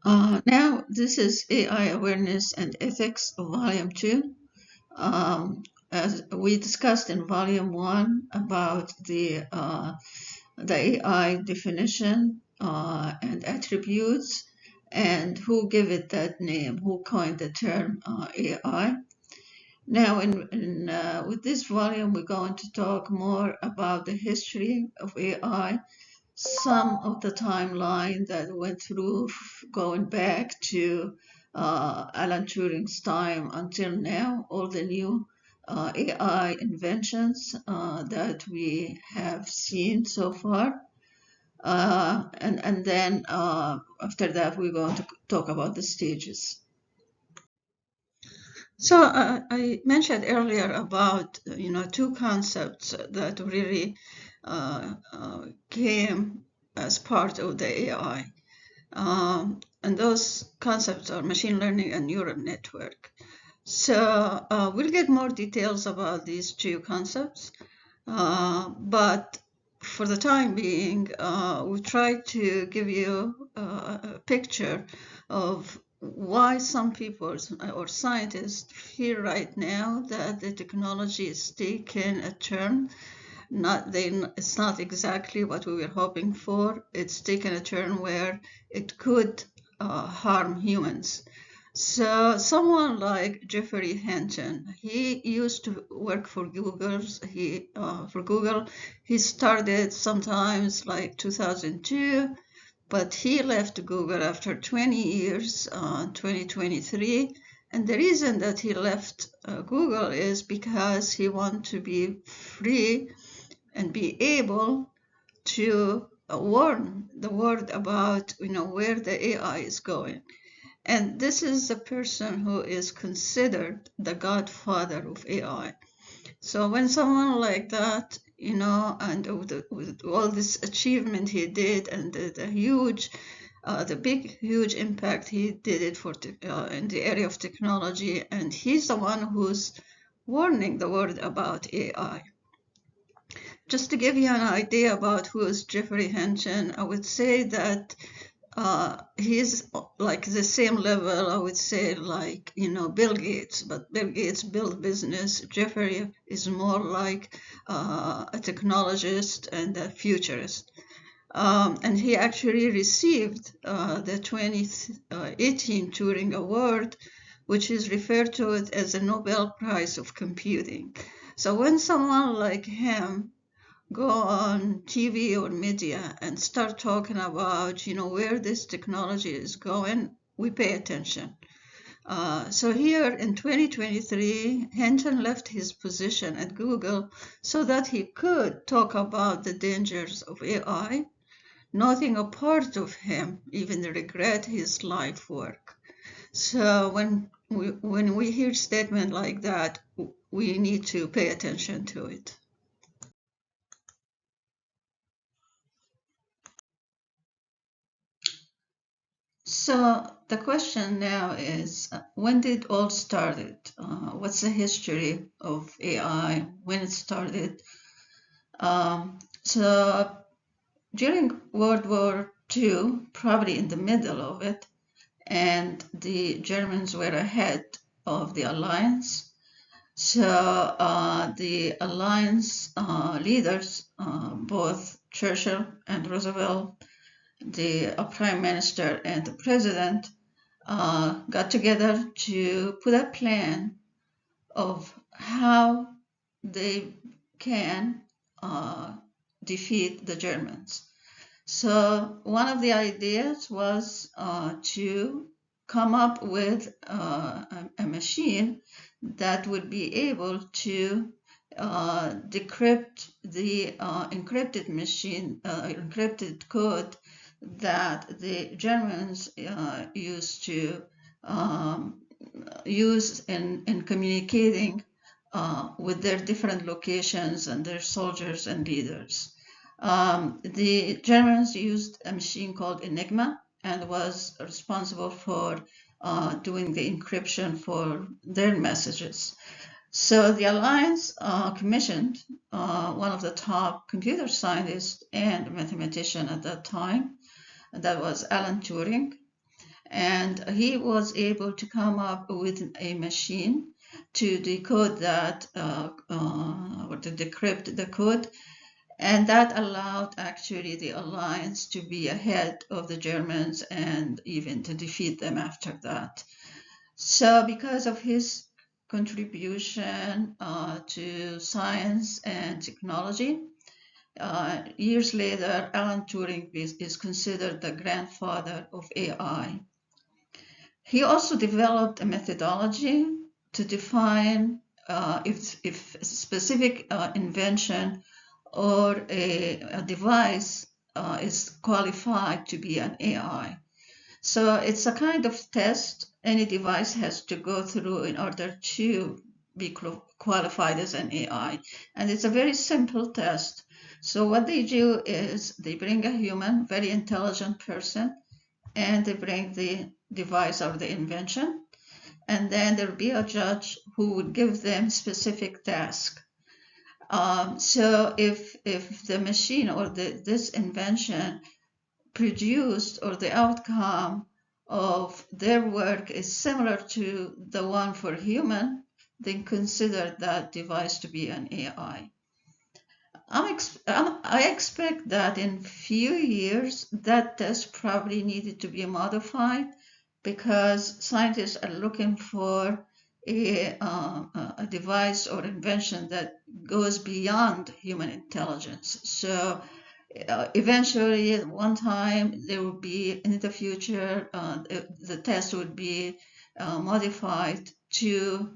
Now, this is AI Awareness and Ethics, Volume 2. As we discussed in Volume 1 about the AI definition and attributes and who gave it that name, who coined the term AI. Now, with this volume, we're going to talk more about the history of AI, some of the timeline that went through going back to Alan Turing's time until now, all the new AI inventions that we have seen so far. And then after that, we're going to talk about the stages. So I mentioned earlier about two concepts that really came as part of the AI, and those concepts are machine learning and neural network. So we'll get more details about these two concepts, but for the time being, we try to give you a picture of why some people or scientists feel right now that the technology is taking a turn. It's not exactly what we were hoping for. It's taken a turn where it could harm humans. So someone like Jeffrey Hinton, he used to work for Google. He started sometimes like 2002, but he left Google after 20 years, 2023. And the reason that he left Google is because he wanted to be free and be able to warn the world about where the AI is going. And this is a person who is considered the godfather of AI. So when someone like that, and with all this achievement he did, and the huge impact he did it for in the area of technology, and he's the one who's warning the world about AI. Just to give you an idea about who is Jeffrey Hinton, I would say that he's like the same level, I would say, like, Bill Gates, but Bill Gates built business. Jeffrey is more like a technologist and a futurist. And he actually received the 2018 Turing Award, which is referred to it as the Nobel Prize of Computing. So when someone like him go on TV or media and start talking about, where this technology is going, we pay attention. So here in 2023, Hinton left his position at Google so that he could talk about the dangers of AI, noting a part of him even regret his life work. So when we hear statement like that, we need to pay attention to it. So the question now is, when did it all started? What's the history of AI, when it started? So during World War II, probably in the middle of it, and the Germans were ahead of the Alliance. So the Alliance leaders, both Churchill and Roosevelt, the Prime Minister and the President, got together to put a plan of how they can defeat the Germans. So one of the ideas was to come up with a machine that would be able to decrypt the encrypted encrypted code that the Germans used to use in communicating with their different locations and their soldiers and leaders. The Germans used a machine called Enigma and was responsible for doing the encryption for their messages. So the Alliance commissioned one of the top computer scientists and mathematician at that time, and that was Alan Turing. and he was able to come up with a machine to decode that or to decrypt the code, and that allowed actually the Alliance to be ahead of the Germans and even to defeat them after that. So because of his contribution to science and technology, years later, Alan Turing is considered the grandfather of AI. He also developed a methodology to define if a specific invention or a device is qualified to be an AI. So it's a kind of test any device has to go through in order to be qualified as an AI. And it's a very simple test. So what they do is they bring a human, very intelligent person, and they bring the device or the invention. And then there'll be a judge who would give them specific task. So if the machine or this invention produced or the outcome of their work is similar to the one for human, then consider that device to be an AI. I expect that in few years that test probably needed to be modified because scientists are looking for a device or invention that goes beyond human intelligence. So eventually, at one time, there will be in the future, the test would be modified to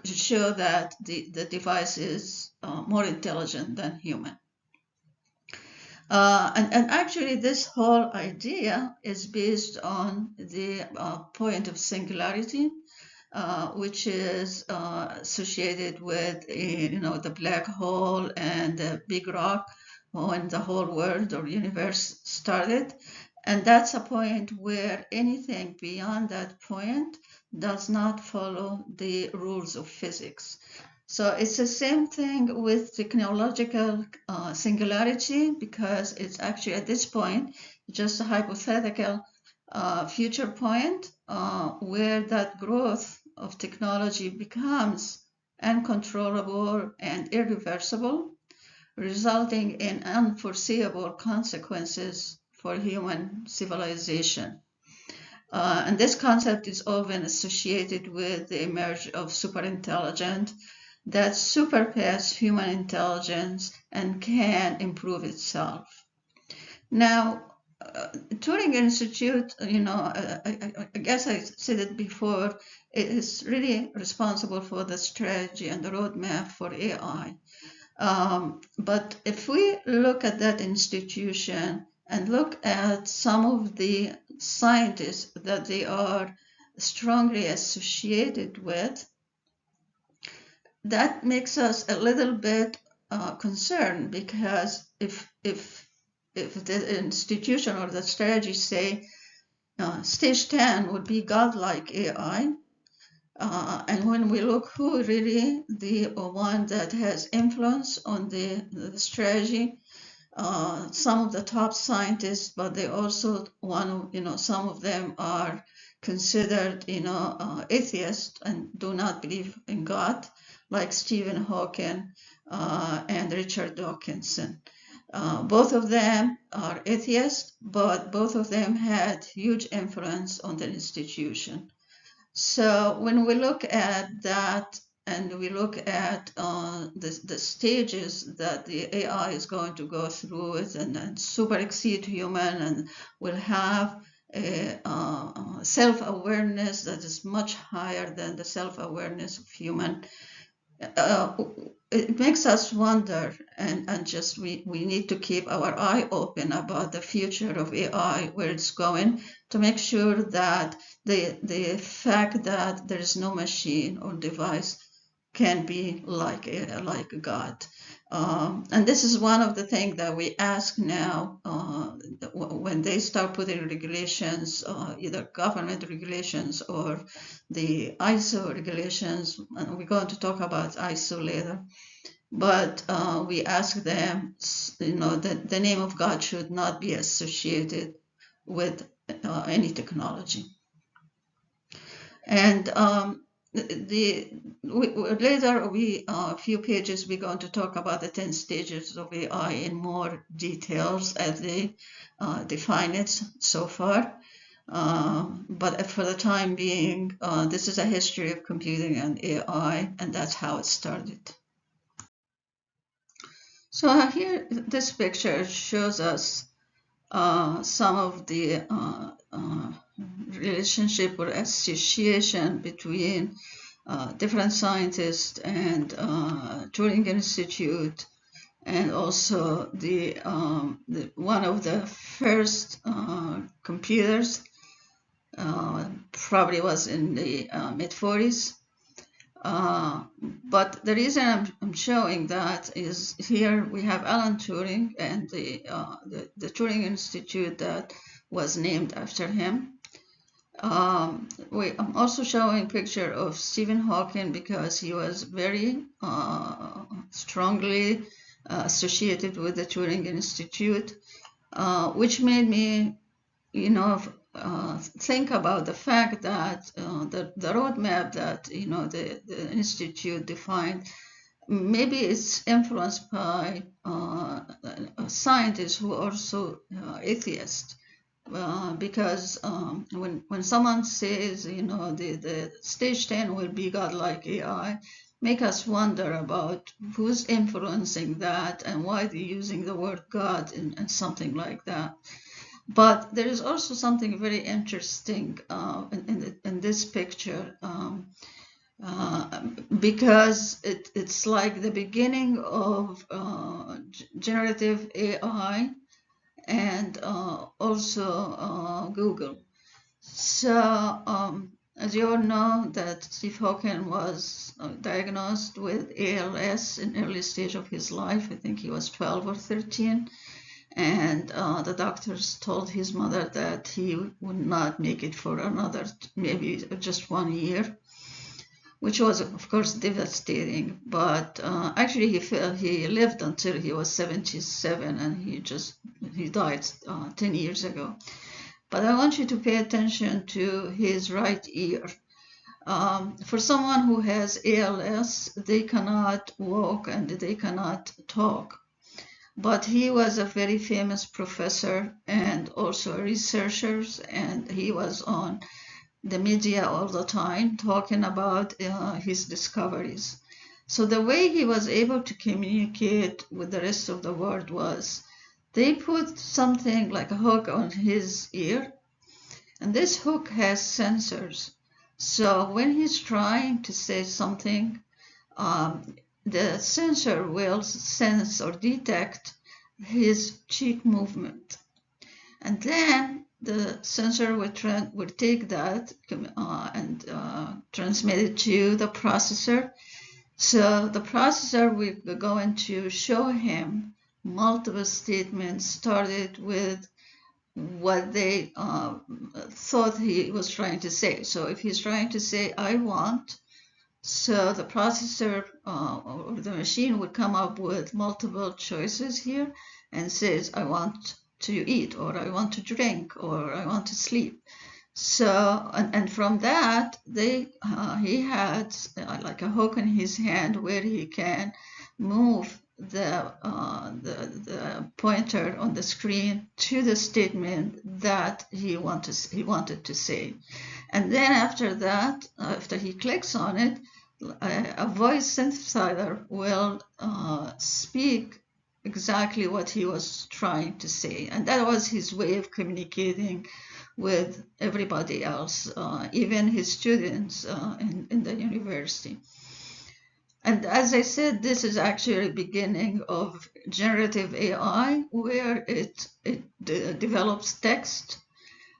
show that the device is more intelligent than human. And actually, this whole idea is based on the point of singularity, which is associated with the black hole and the big rock when the whole world or universe started. And that's a point where anything beyond that point does not follow the rules of physics. So it's the same thing with technological singularity, because it's actually at this point just a hypothetical future point where that growth of technology becomes uncontrollable and irreversible, resulting in unforeseeable consequences for human civilization. And this concept is often associated with the emergence of superintelligent that surpass human intelligence and can improve itself. Now, Turing Institute, I guess I said it before, it is really responsible for the strategy and the roadmap for AI. But if we look at that institution and look at some of the scientists that they are strongly associated with, that makes us a little bit concerned, because if the institution or the strategy say stage 10 would be godlike AI, and when we look who really the one that has influence on the strategy, some of the top scientists, but they also some of them are considered atheists and do not believe in God, like Stephen Hawking and Richard Dawkinson. Both of them are atheists, but both of them had huge influence on the institution. So when we look at that and we look at the stages that the AI is going to go through it and super exceed human and will have a self-awareness that is much higher than the self-awareness of human, it makes us wonder, and just we need to keep our eye open about the future of AI, where it's going, to make sure that the fact that there is no machine or device can be like God. And this is one of the things that we ask now when they start putting regulations, either government regulations or the ISO regulations, and we're going to talk about ISO later. But we ask them, the name of God should not be associated with any technology. And later, a few pages, we're going to talk about the 10 stages of AI in more details as they define it so far. But for the time being, this is a history of computing and AI, and that's how it started. So here, this picture shows us some of the relationship or association between different scientists and Turing Institute, and also the one of the first computers probably was in the mid-40s. But the reason I'm showing that is here we have Alan Turing and the Turing Institute that was named after him. I'm also showing a picture of Stephen Hawking because he was very strongly associated with the Turing Institute, which made me, think about the fact that the roadmap that the institute defined, maybe it's influenced by scientists who are also atheists. Because when someone says, the stage 10 will be godlike AI, make us wonder about who's influencing that and why they're using the word God and something like that. But there is also something very interesting in this picture, because it's like the beginning of generative AI and also Google. So as you all know, that Steve Hawking was diagnosed with ALS in early stage of his life. I think he was 12 or 13. And the doctors told his mother that he would not make it for another, maybe just 1 year, which was, of course, devastating. But actually, he lived until he was 77, and he died 10 years ago. But I want you to pay attention to his right ear. For someone who has ALS, they cannot walk and they cannot talk. But he was a very famous professor and also a researcher, and he was on the media all the time talking about his discoveries. So the way he was able to communicate with the rest of the world was they put something like a hook on his ear, and this hook has sensors. So when he's trying to say something, the sensor will sense or detect his cheek movement. And then the sensor would take that and transmit it to the processor. So the processor will going to show him multiple statements started with what they thought he was trying to say. So if he's trying to say, I want, so the processor or the machine would come up with multiple choices here and says, I want to eat, or I want to drink, or I want to sleep. So, and from that, he had like a hook in his hand where he can move the pointer on the screen to the statement that he wanted to say. And then after that, after he clicks on it, a voice synthesizer will speak exactly what he was trying to say. And that was his way of communicating with everybody else, even his students in the university. And as I said, this is actually the beginning of generative AI, where it develops text,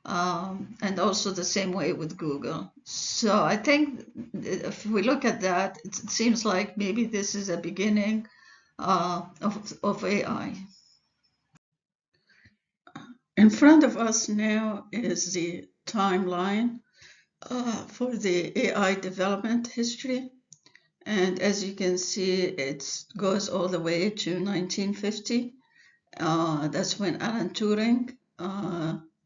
and also the same way with Google. So I think if we look at that, it seems like maybe this is a beginning of AI. In front of us now is the timeline for the AI development history. And as you can see, it goes all the way to 1950. That's when Alan Turing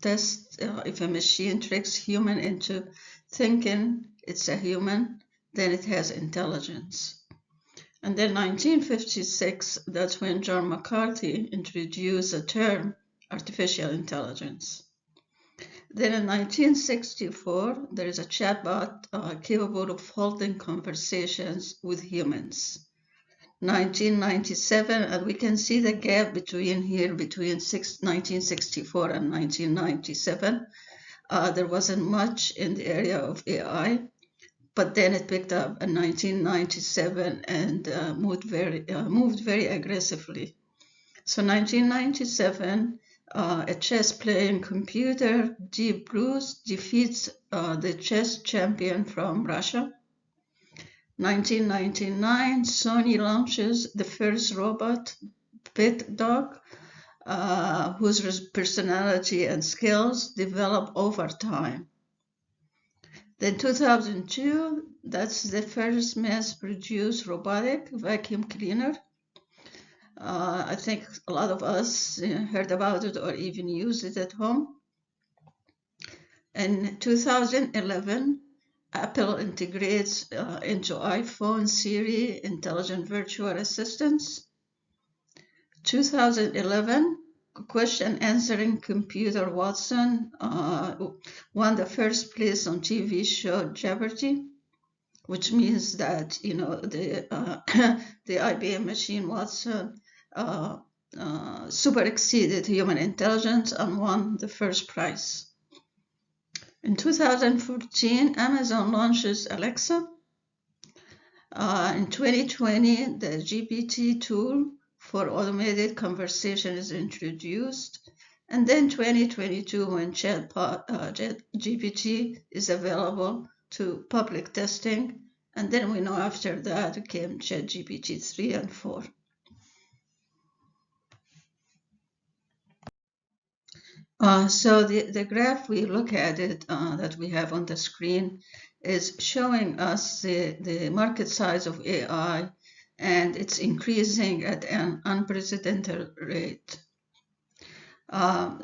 test if a machine tricks human into thinking it's a human, then it has intelligence. And then 1956, that's when John McCarthy introduced the term artificial intelligence. Then in 1964, there is a chatbot capable of holding conversations with humans. 1997, and we can see the gap between 1964 and 1997. There wasn't much in the area of AI, but then it picked up in 1997 and moved very aggressively. So 1997, a chess-playing computer, Deep Blue, defeats the chess champion from Russia. 1999, Sony launches the first robot, Pet Dog, whose personality and skills develop over time. Then 2002, that's the first mass-produced robotic vacuum cleaner. I think a lot of us heard about it or even used it at home. In 2011, Apple integrates into iPhone Siri intelligent virtual assistants. 2011, question answering computer Watson won the first place on TV show Jeopardy, which means that the IBM machine Watson super exceeded human intelligence and won the first prize. In 2014, Amazon launches Alexa. In 2020, the GPT tool for automated conversation is introduced. And then 2022, when GPT is available to public testing. And then we know after that came ChatGPT 3 and 4. So the graph we look at it that we have on the screen is showing us the market size of AI, and it's increasing at an unprecedented rate.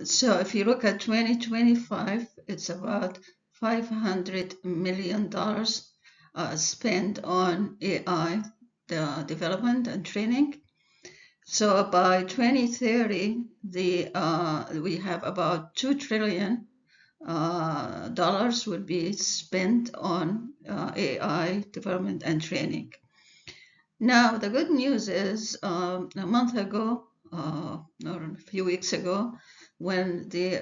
So if you look at 2025, it's about $500 million spent on AI development and training. So by 2030, we have about $2 trillion will be spent on AI development and training. Now, the good news is a month ago, or a few weeks ago, when the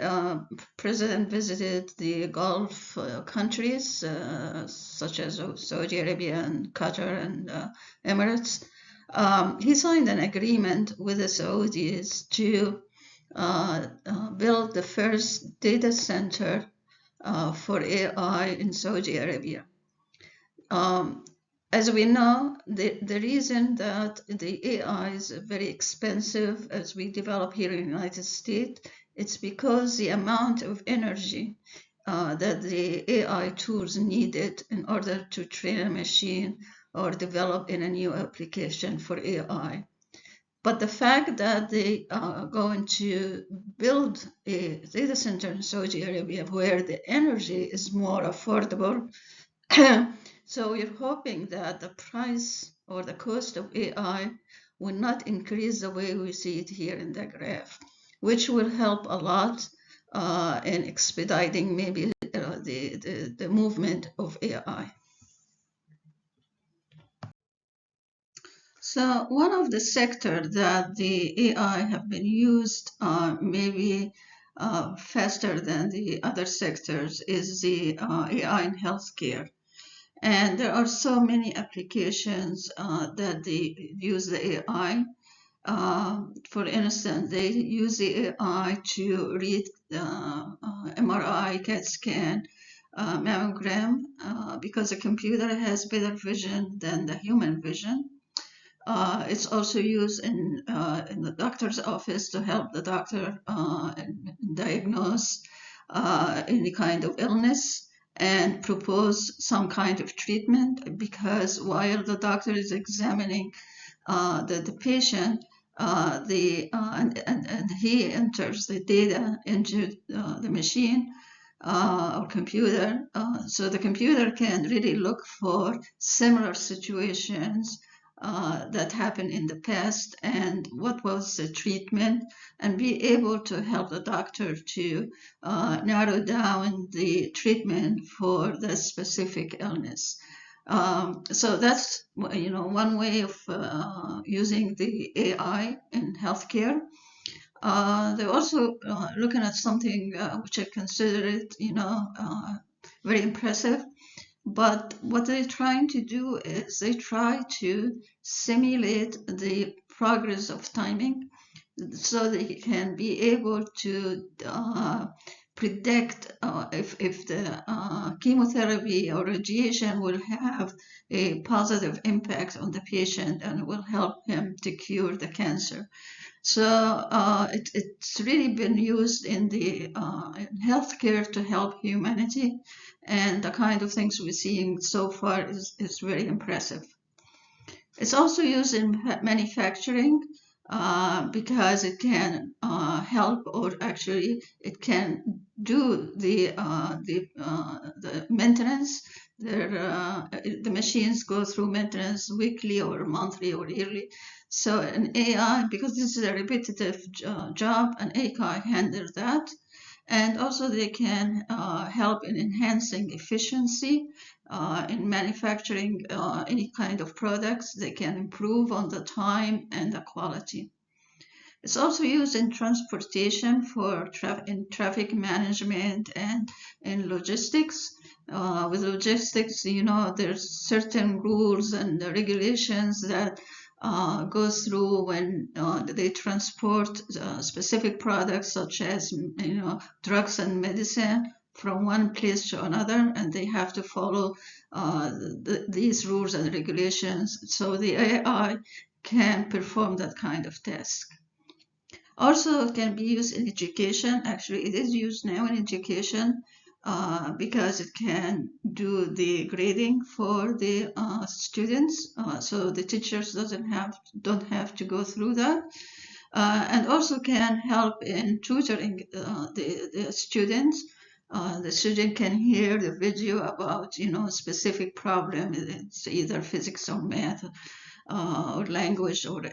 president visited the Gulf countries, such as Saudi Arabia and Qatar and Emirates, he signed an agreement with the Saudis to build the first data center for AI in Saudi Arabia. As we know, the reason that the AI is very expensive as we develop here in the United States, it's because the amount of energy that the AI tools needed in order to train a machine or develop in a new application for AI. But the fact that they are going to build a data center in Saudi Arabia where the energy is more affordable, so we're hoping that the price or the cost of AI will not increase the way we see it here in the graph, which will help a lot in expediting maybe the movement of AI. So one of the sectors that the AI have been used maybe faster than the other sectors is the AI in healthcare. And there are so many applications that they use the AI. For instance, they use the AI to read MRI, CAT scan, mammogram, because the computer has better vision than the human vision. It's also used in the doctor's office to help the doctor diagnose any kind of illness and propose some kind of treatment, because while the doctor is examining the patient, and he enters the data into the machine or computer. So the computer can really look for similar situations that happened in the past and what was the treatment, and be able to help the doctor to narrow down the treatment for the specific illness. So that's one way of using the AI in healthcare. They're also looking at something which I consider it, very impressive. But what they're trying to do is they try to simulate the progress of timing so they can be able to predict if the chemotherapy or radiation will have a positive impact on the patient and will help him to cure the cancer. So it's really been used in healthcare to help humanity, and the kind of things we're seeing so far is very impressive. It's also used in manufacturing because it can help, or actually it can do the maintenance. The machines go through maintenance weekly or monthly or yearly. So an AI, because this is a repetitive job, an AI handles that. And also they can help in enhancing efficiency in manufacturing any kind of products. They can improve on the time and the quality. It's also used in transportation for in traffic management and in logistics. With logistics, there's certain rules and regulations that go through when they transport specific products such as drugs and medicine from one place to another, and they have to follow these rules and regulations. So the AI can perform that kind of task. Also, it can be used in education. Actually, it is used now in education because it can do the grading for the students, so the teachers don't have to go through that, and also can help in tutoring the students. The student can hear the video about a specific problem. It's either physics or math or language or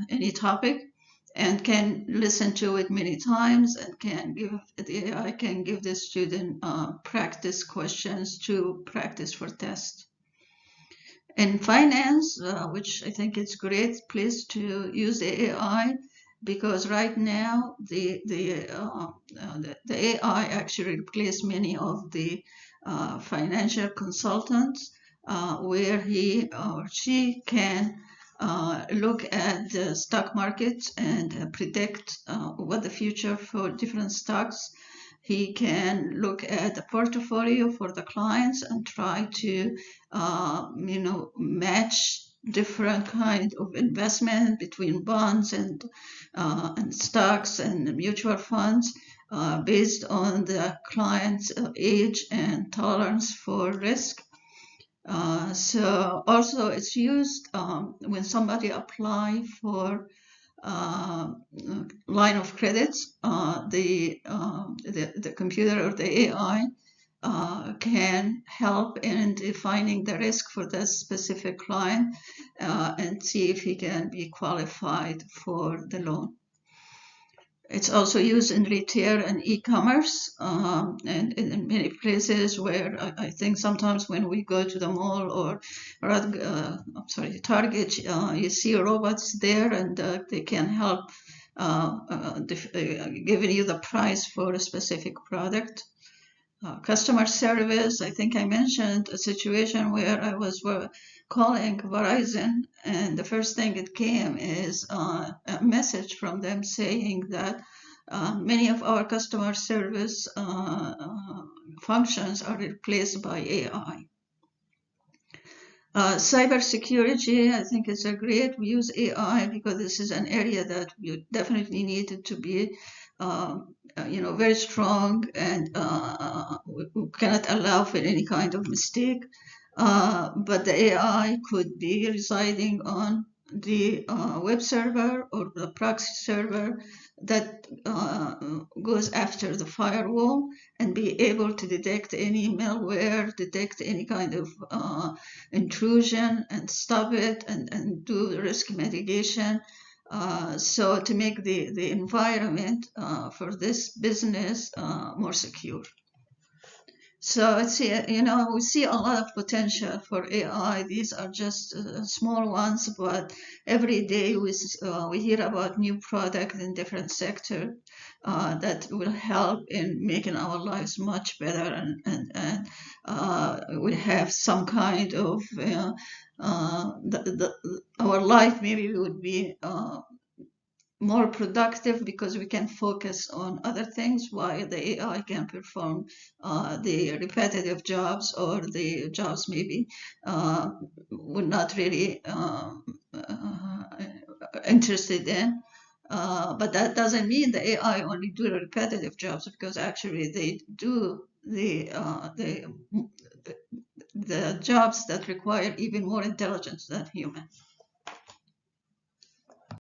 any topic, and can listen to it many times, and the AI can give the student practice questions to practice for tests. In finance, which I think is a great place to use the AI, because right now the AI actually replaced many of the financial consultants, where he or she can look at the stock market and predict what the future for different stocks. He can look at the portfolio for the clients and try to, match different kind of investment between bonds and stocks and mutual funds based on the client's age and tolerance for risk. So also it's used when somebody apply for line of credits. The computer or the AI can help in defining the risk for that specific client and see if he can be qualified for the loan. It's also used in retail and e-commerce, and in many places where I think sometimes when we go to the mall or Target, you see robots there, and they can help giving you the price for a specific product. Customer service, I think I mentioned a situation where I was calling Verizon, and the first thing it came is a message from them saying that many of our customer service functions are replaced by AI. Cybersecurity, I think it's a great. We use AI because this is an area that we definitely needed to be very strong, and we cannot allow for any kind of mistake. But the AI could be residing on the web server or the proxy server that goes after the firewall and be able to detect any malware, detect any kind of intrusion and stop it and do risk mitigation. So to make the environment for this business more secure. So it's, we see a lot of potential for AI. These are just small ones, but every day we hear about new products in different sectors that will help in making our lives much better, and we have some kind of our life maybe would be more productive because we can focus on other things while the AI can perform the repetitive jobs or the jobs maybe we're not really interested in. But that doesn't mean the AI only do the repetitive jobs, because actually they do the jobs that require even more intelligence than human.